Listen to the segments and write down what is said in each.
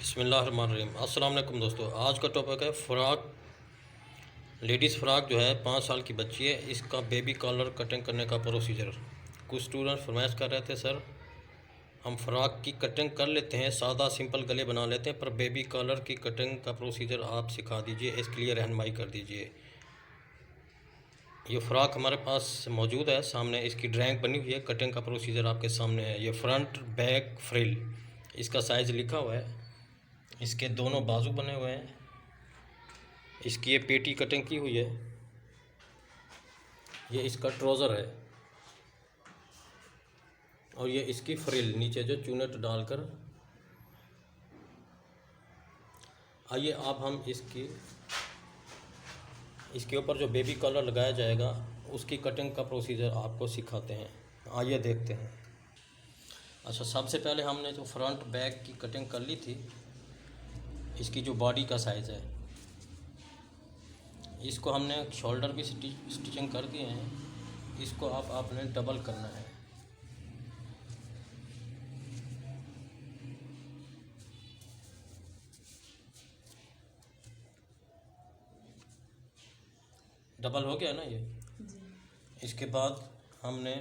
बिस्मिल्लाहिर्रहमानिर्रहीम। अस्सलाम वालेकुम दोस्तों, आज का टॉपिक है फ़्रॉक। लेडीज़ फ़्रॉक जो है 5 साल की बच्ची है, इसका बेबी कॉलर कटिंग करने का प्रोसीजर। कुछ स्टूडेंट फरमाइश कर रहे थे, सर हम फ़्रॉक की कटिंग कर लेते हैं, सादा सिंपल गले बना लेते हैं, पर बेबी कॉलर की कटिंग का प्रोसीजर आप सिखा दीजिए, इसके लिए रहनुमाई कर दीजिए। ये फ़्रॉक हमारे पास मौजूद है, सामने इसकी ड्राइंग बनी हुई है, कटिंग का प्रोसीजर आपके सामने है। ये फ्रंट बैक फ्रिल, इसका साइज़ लिखा हुआ है, इसके दोनों बाजू बने हुए हैं, इसकी ये पेटी कटिंग की हुई है, ये इसका ट्राउज़र है और ये इसकी फ्रिल नीचे जो चूनट डालकर। आइए अब हम इसके ऊपर जो बेबी कॉलर लगाया जाएगा उसकी कटिंग का प्रोसीजर आपको सिखाते हैं। आइए देखते हैं। अच्छा, सबसे पहले हमने जो फ्रंट बैक की कटिंग कर ली थी, इसकी जो बॉडी का साइज़ है, इसको हमने शोल्डर भी स्टिचिंग कर दिए हैं, इसको आपने डबल करना है। डबल हो गया ना ये जी। इसके बाद हमने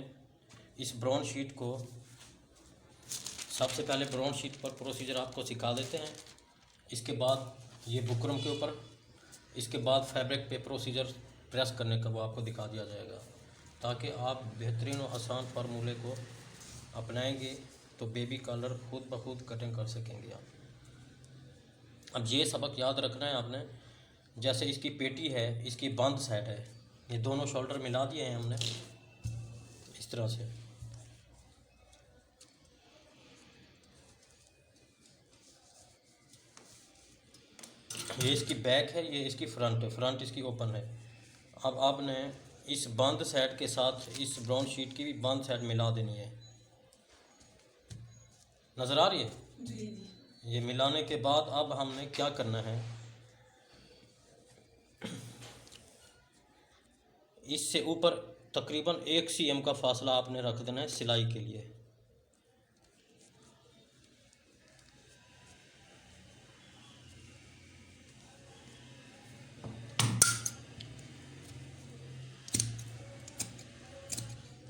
इस ब्राउन शीट को, सबसे पहले ब्राउन शीट पर प्रोसीजर आपको सिखा देते हैं, इसके बाद ये बुकरम के ऊपर, इसके बाद फैब्रिक पे प्रोसीजर प्रेस करने का वो आपको दिखा दिया जाएगा, ताकि आप बेहतरीन और आसान फार्मूले को अपनाएंगे तो बेबी कॉलर खुद ब खुद कटिंग कर सकेंगे आप। अब ये सबक याद रखना है आपने। जैसे इसकी पेटी है, इसकी बंद साइड है, ये दोनों शोल्डर मिला दिए हैं हमने इस तरह से। ये इसकी बैक है, ये इसकी फ्रंट है, फ्रंट इसकी ओपन है। अब आपने इस बंद साइड के साथ इस ब्राउन शीट की भी बंद साइड मिला देनी है। नज़र आ रही है जी। ये मिलाने के बाद अब हमने क्या करना है, इससे ऊपर तकरीबन 1 cm का फासला आपने रख देना है सिलाई के लिए।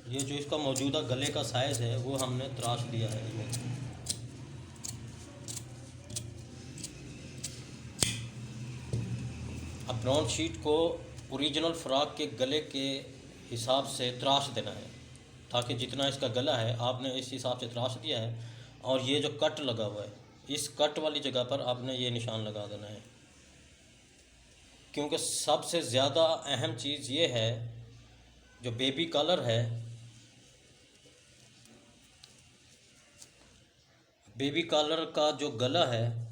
ये जो इसका मौजूदा गले का साइज़ है वो हमने तराश दिया है। ये अब ब्राउन शीट को ओरिजिनल फ़्रॉक के गले के हिसाब से तराश देना है, ताकि जितना इसका गला है आपने इस हिसाब से तराश दिया है। और ये जो कट लगा हुआ है, इस कट वाली जगह पर आपने ये निशान लगा देना है, क्योंकि सबसे ज़्यादा अहम चीज़ ये है, जो बेबी कॉलर है, बेबी कॉलर का जो गला है,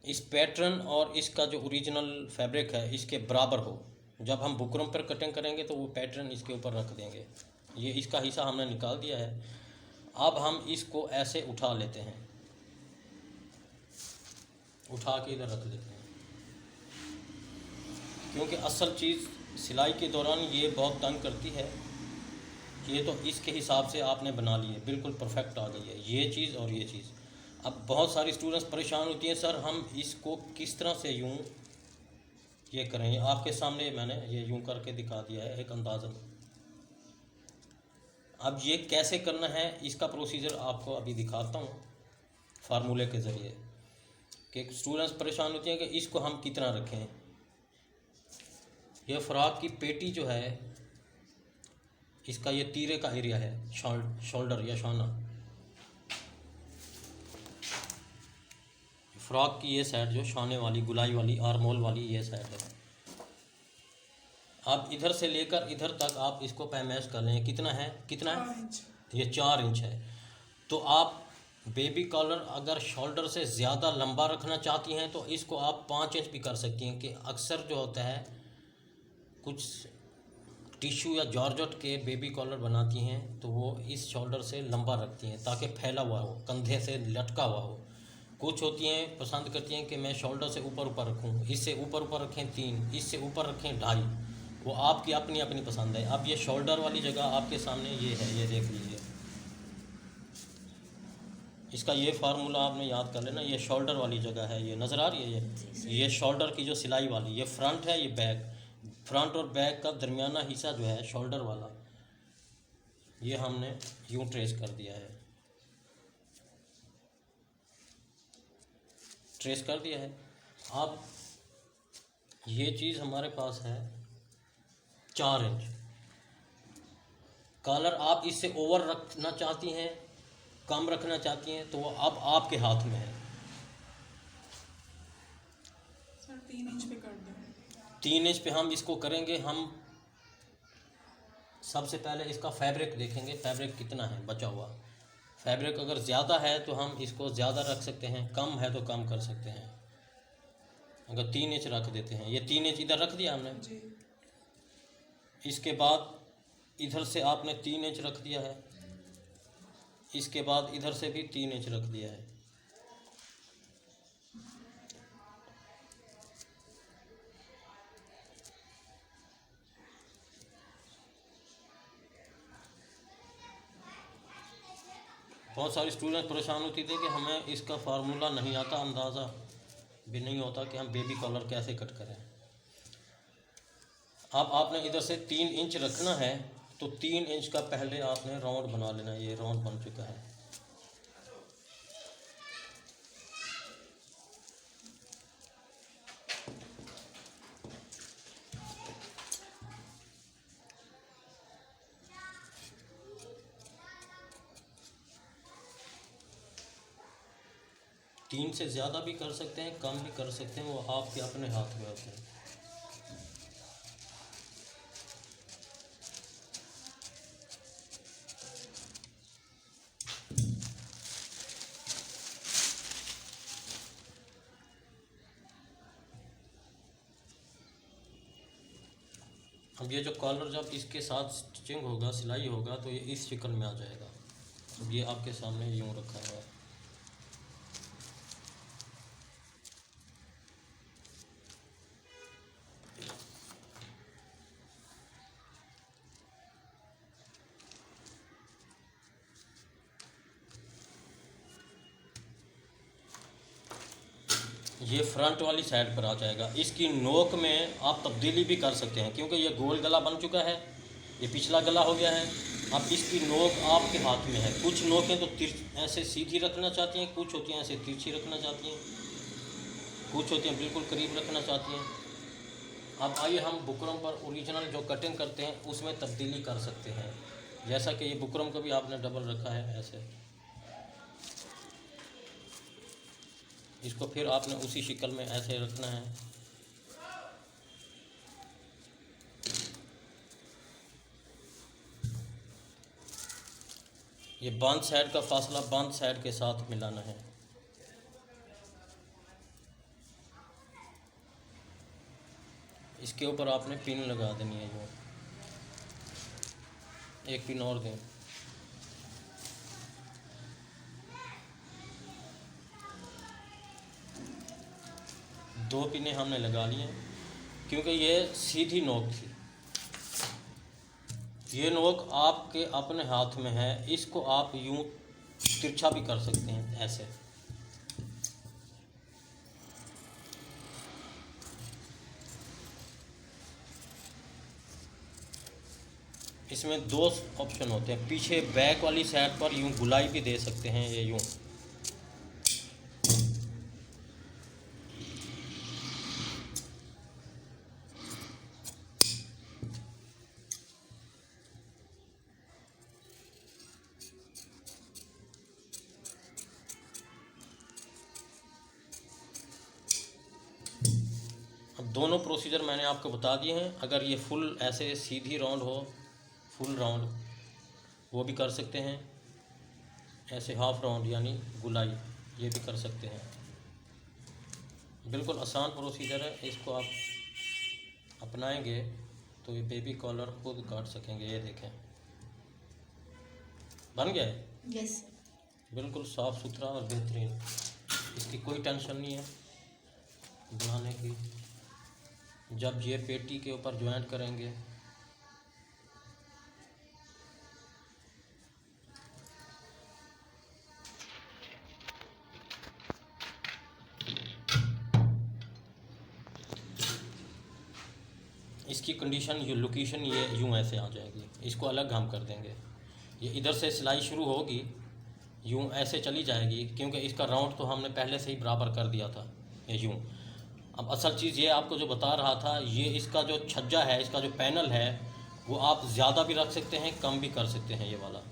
इस पैटर्न और इसका जो ओरिजिनल फैब्रिक है इसके बराबर हो। जब हम बुकरम पर कटिंग करेंगे तो वो पैटर्न इसके ऊपर रख देंगे। ये इसका हिस्सा हमने निकाल दिया है। अब हम इसको ऐसे उठा लेते हैं, उठा के इधर रख लेते हैं, क्योंकि असल चीज़ सिलाई के दौरान ये बहुत तंग करती है। ये तो इसके हिसाब से आपने बना ली है, बिल्कुल परफेक्ट आ गई है ये चीज़ और ये चीज़। अब बहुत सारी स्टूडेंट्स परेशान होती हैं, सर हम इसको किस तरह से यूँ ये करें। आपके सामने मैंने ये यूँ करके दिखा दिया है एक अंदाज़न। अब ये कैसे करना है इसका प्रोसीजर आपको अभी दिखाता हूँ फार्मूले के ज़रिए, कि स्टूडेंट्स परेशान होती हैं कि इसको हम कितना रखें। यह फ़्रॉक की पेटी जो है, इसका ये तीरे का एरिया है, शोल्डर या शाना। फ्रॉक की ये साइड जो शाने वाली, गुलाई वाली, आर्मोल वाली ये साइड है। अब इधर से लेकर इधर तक आप इसको पैमाइश कर लें, कितना है, कितना है, ये 4 इंच है। तो आप बेबी कॉलर अगर शोल्डर से ज़्यादा लंबा रखना चाहती हैं तो इसको आप 5 इंच भी कर सकती हैं। कि अक्सर जो होता है, कुछ टिश्यू या जॉर्जेट के बेबी कॉलर बनाती हैं तो वो इस शोल्डर से लंबा रखती हैं ताकि फैला हुआ हो, कंधे से लटका हुआ हो। कुछ होती हैं पसंद करती हैं कि मैं शोल्डर से ऊपर रखूं, इससे ऊपर रखें 3, इससे ऊपर रखें 2.5। वो आपकी अपनी अपनी पसंद है। अब ये शोल्डर वाली जगह आपके सामने ये है, ये देख लीजिए। इसका ये फार्मूला आपने याद कर लेना। ये शोल्डर वाली जगह है, ये नज़र आ रही है, ये शोल्डर की जो सिलाई वाली, ये फ्रंट है, ये बैक। फ्रंट और बैक का दरमियाना हिस्सा जो है शोल्डर वाला, ये हमने यूँ ट्रेस कर दिया है, ट्रेस कर दिया है। अब ये चीज़ हमारे पास है 4 इंच। कॉलर आप इससे ओवर रखना चाहती हैं, कम रखना चाहती हैं, तो वो अब आपके हाथ में है। सर 3 इंच पे कर दें। 3 इंच पे हम इसको करेंगे। हम सबसे पहले इसका फैब्रिक देखेंगे, फैब्रिक कितना है बचा हुआ। फैब्रिक अगर ज़्यादा है तो हम इसको ज़्यादा रख सकते हैं, कम है तो कम कर सकते हैं। अगर 3 इंच रख देते हैं, ये 3 इंच इधर रख दिया हमने जी। इसके बाद इधर से आपने 3 इंच रख दिया है, इसके बाद इधर से भी 3 इंच रख दिया है। बहुत सारे स्टूडेंट परेशान होती थे कि हमें इसका फार्मूला नहीं आता, अंदाज़ा भी नहीं होता कि हम बेबी कॉलर कैसे कट करें। अब आपने इधर से 3 इंच रखना है, तो 3 इंच का पहले आपने राउंड बना लेना है। ये राउंड बन चुका है। तीन से ज़्यादा भी कर सकते हैं, कम भी कर सकते हैं, वो आपके अपने हाथ में होते हैं। अब ये जो कॉलर जब इसके साथ स्टिचिंग होगा, सिलाई होगा, तो ये इस शिकल में आ जाएगा। अब ये आपके सामने यूँ रखा हुआ है। ये फ्रंट वाली साइड पर आ जाएगा। इसकी नोक में आप तब्दीली भी कर सकते हैं, क्योंकि ये गोल गला बन चुका है, ये पिछला गला हो गया है। अब इसकी नोक आपके हाथ में है। कुछ नोकें तो ऐसे सीधी रखना चाहती हैं, कुछ होती हैं ऐसे तिरछी रखना चाहती हैं, कुछ होती हैं बिल्कुल करीब रखना चाहती हैं। अब आइए हम बुकरम पर ओरिजिनल जो कटिंग करते हैं उसमें तब्दीली कर सकते हैं। जैसा कि ये बुकरम को भी आपने डबल रखा है ऐसे, इसको फिर आपने उसी शिकल में ऐसे रखना है। ये बांध साइड का फासला बांध साइड के साथ मिलाना है। इसके ऊपर आपने पिन लगा देनी है, जो एक पिन और दें। दो पिनें हमने लगा ली हैं, क्योंकि ये सीधी नोक थी। ये नोक आपके अपने हाथ में है, इसको आप यूं तिरछा भी कर सकते हैं ऐसे। इसमें 2 ऑप्शन होते हैं, पीछे बैक वाली साइड पर यूं गुलाई भी दे सकते हैं, ये यूं। अब दोनों प्रोसीजर मैंने आपको बता दिए हैं। अगर ये फुल ऐसे सीधी राउंड हो, फुल राउंड, वो भी कर सकते हैं। ऐसे हाफ राउंड यानी गुलाई, ये भी कर सकते हैं। बिल्कुल आसान प्रोसीजर है, इसको आप अपनाएंगे तो ये बेबी कॉलर खुद काट सकेंगे। ये देखें, बन गया है। यस। बिल्कुल साफ़ सुथरा और बेहतरीन। इसकी कोई टेंशन नहीं है बनाने की। जब ये पेटी के ऊपर ज्वाइंट करेंगे, इसकी कंडीशन ये लोकेशन ये यूँ ऐसे आ जाएगी, इसको अलग हम कर देंगे। ये इधर से सिलाई शुरू होगी, यूँ ऐसे चली जाएगी, क्योंकि इसका राउंड तो हमने पहले से ही बराबर कर दिया था, ये यूँ। अब असल चीज़ ये आपको जो बता रहा था, ये इसका जो छज्जा है, इसका जो पैनल है, वो आप ज़्यादा भी रख सकते हैं, कम भी कर सकते हैं, ये वाला।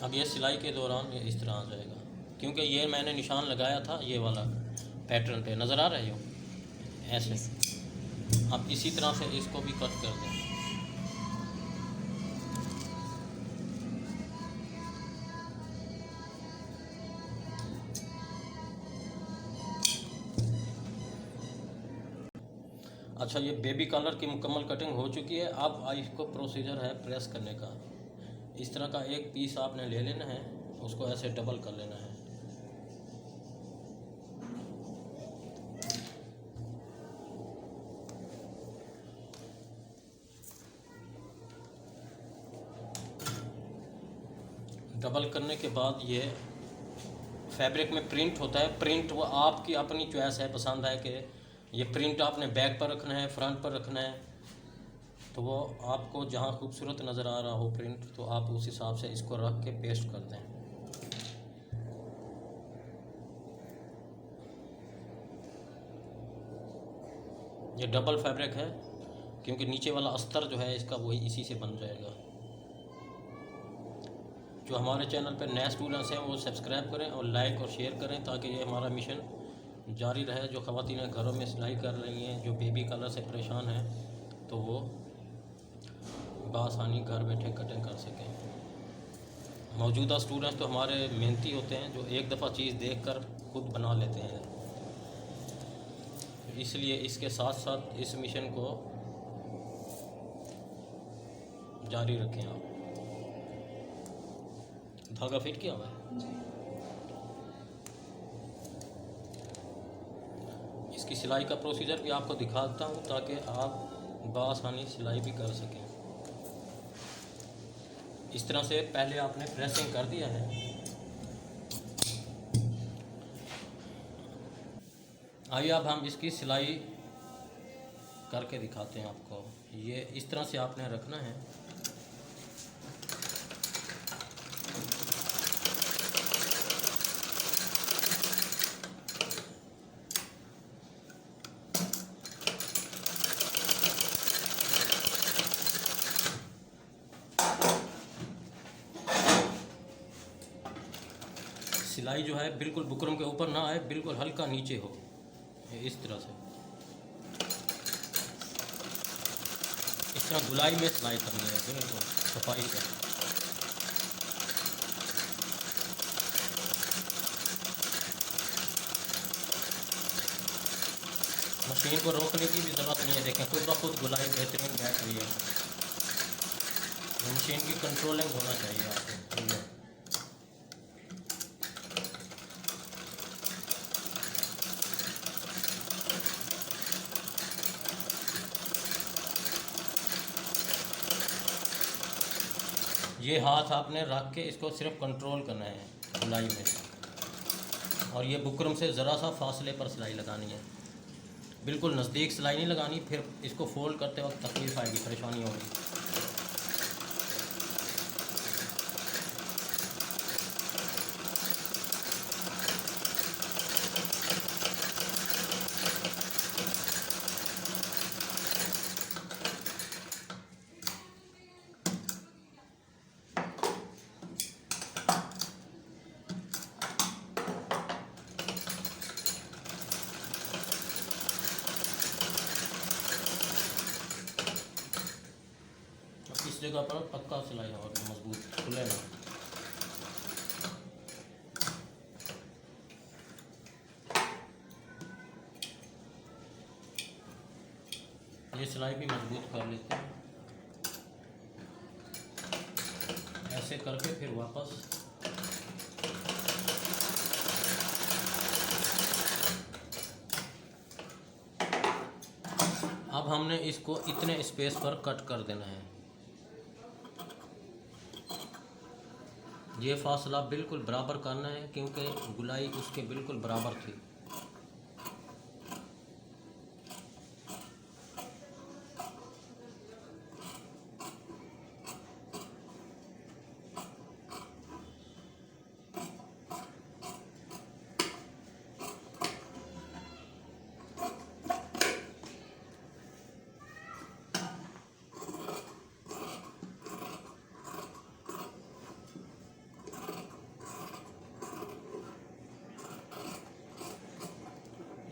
अब ये सिलाई के दौरान ये इस तरह आ जाएगा, क्योंकि ये मैंने निशान लगाया था ये वाला पैटर्न पे, नज़र आ रहा है यूँ ऐसे। अब इसी तरह से इसको भी कट कर दें। अच्छा, ये बेबी कॉलर की मुकम्मल कटिंग हो चुकी है। अब इसको प्रोसीजर है प्रेस करने का। इस तरह का एक पीस आपने ले लेना है, उसको ऐसे डबल कर लेना है। डबल करने के बाद ये फैब्रिक में प्रिंट होता है। प्रिंट वो आपकी अपनी चॉइस है, पसंद है कि ये प्रिंट आपने बैक पर रखना है, फ्रंट पर रखना है, तो वो आपको जहाँ खूबसूरत नज़र आ रहा हो प्रिंट, तो आप उस हिसाब से इसको रख के पेस्ट कर दें। ये डबल फैब्रिक है, क्योंकि नीचे वाला अस्तर जो है इसका वही इसी से बन जाएगा। जो हमारे चैनल पर नए स्टूडेंट्स हैं वो सब्सक्राइब करें और लाइक और शेयर करें, ताकि ये हमारा मिशन जारी रहे। जो ख़वातीन घरों में सिलाई कर रही हैं, जो बेबी कलर से परेशान हैं, तो वो बआसानी घर बैठे कटिंग कर सकें। मौजूदा स्टूडेंट्स तो हमारे मेहनती होते हैं, जो एक दफ़ा चीज़ देखकर खुद बना लेते हैं। इसलिए इसके साथ साथ इस मिशन को जारी रखें आप। धागा फिट किया हुआ है। इसकी सिलाई का प्रोसीजर भी आपको दिखाता हूँ, ताकि आप बआसानी सिलाई भी कर सकें। इस तरह से पहले आपने प्रेसिंग कर दिया है। आइए अब हम इसकी सिलाई करके दिखाते हैं आपको। ये इस तरह से आपने रखना है। सिलाई जो है बिल्कुल बुकरम के ऊपर ना आए, बिल्कुल हल्का नीचे हो, इस तरह से। इस तरह गुलाई में सिलाई करनी है, बिल्कुल सफाई से। मशीन को रोकने की भी ज़रूरत नहीं है। देखें खुद ब खुद गुलाई बेहतरीन बैठ रही है। मशीन की कंट्रोलिंग होना चाहिए आपको। ये हाथ आपने रख के इसको सिर्फ कंट्रोल करना है सिलाई में, और ये बुकरम से ज़रा सा फासले पर सिलाई लगानी है। बिल्कुल नज़दीक सिलाई नहीं लगानी, फिर इसको फोल्ड करते वक्त तकलीफ आएगी, परेशानी होगी। इस जगह पर पक्का सिलाई और मजबूत खुले ना। ये सिलाई भी मजबूत कर लेते हैं ऐसे करके, फिर वापस अब हमने इसको इतने स्पेस पर कट कर देना है। ये फासला बिल्कुल बराबर करना है क्योंकि गुलाई उसके बिल्कुल बराबर थी।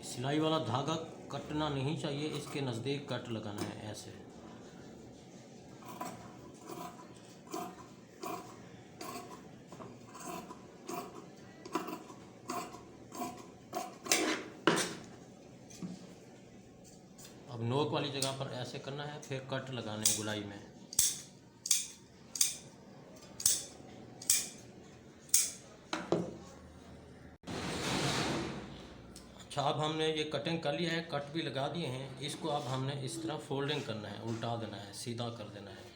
सिलाई वाला धागा कटना नहीं चाहिए, इसके नज़दीक कट लगाना है ऐसे। अब नोक वाली जगह पर ऐसे करना है, फिर कट लगाने गुलाई में। अच्छा, अब हमने ये कटिंग कर लिया है, कट भी लगा दिए हैं। इसको अब हमने इस तरह फोल्डिंग करना है, उल्टा देना है, सीधा कर देना है।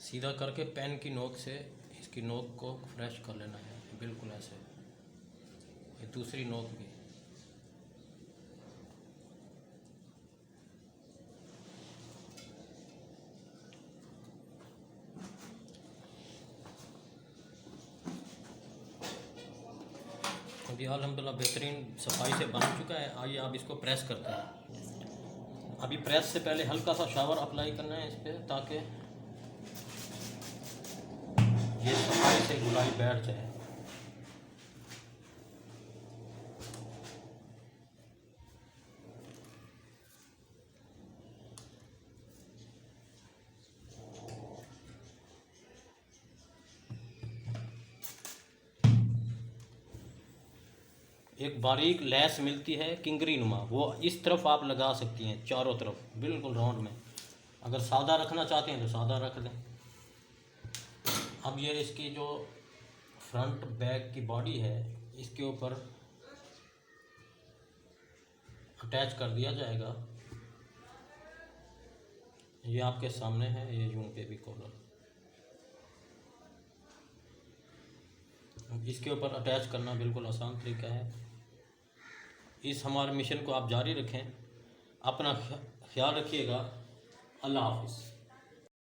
सीधा करके पेन की नोक से इसकी नोक को फ्रेश कर लेना है, बिल्कुल ऐसे। ये दूसरी नोक भी। अभी अल्हम्दुलिल्लाह बेहतरीन सफाई से बन चुका है। आइए आप इसको प्रेस करते हैं। अभी प्रेस से पहले हल्का सा शावर अप्लाई करना है इस पर, ताकि ये सफाई से गुलाई बैठ जाए। एक बारीक लैस मिलती है किंगरी नुमा, वो इस तरफ आप लगा सकती हैं, चारों तरफ बिल्कुल राउंड में। अगर सादा रखना चाहते हैं तो सादा रख दें। अब ये इसकी जो फ्रंट बैक की बॉडी है, इसके ऊपर अटैच कर दिया जाएगा। ये आपके सामने है, ये यूं बेबी कॉलर। इसके ऊपर अटैच करना बिल्कुल आसान तरीका है। इस हमारे मिशन को आप जारी रखें। अपना ख्याल रखिएगा। अल्लाह हाफिज़।